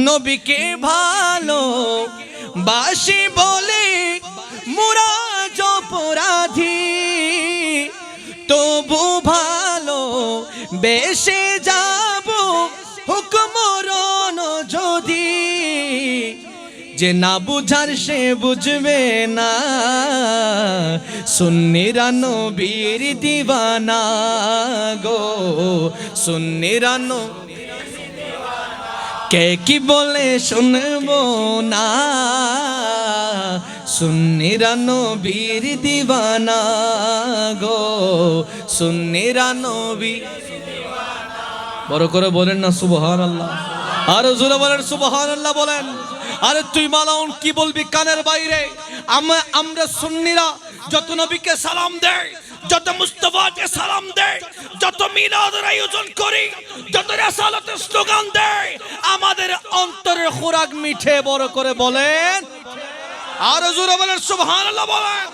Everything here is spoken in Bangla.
নবীকে ভালো বাসি বলে মোরা অপরাধী, তবু ভালো বেশে যাব হুকমরণ যদি। যে না বুঝার সে বুঝবে না, সুন্নিরা নবীর দিওয়ানা গো, সুন্নিরা কে কি বলে শুনবো না, সুন্নিরা নবীর দিওয়ানা গো, সুন্নিরা নবী। বড় করে বলেন না সুবহানাল্লাহ, আর জোরে বলেন সুবহানাল্লাহ বলেন। আরে তুই মালাউন কি বলবি কানের বাইরে? আমরা সুন্নিরা যত নবীকে সালাম দেয়, যত মুস্তাফাকে সালাম দেয়, যত মিলাদের আয়োজন করি, যত রিসালাতের স্লোগান দেয়, আমাদের অন্তরের খোরাক মিঠে। বড় করে বলেন, আর জোরে বলেন সুবহানাল্লাহ বলেন।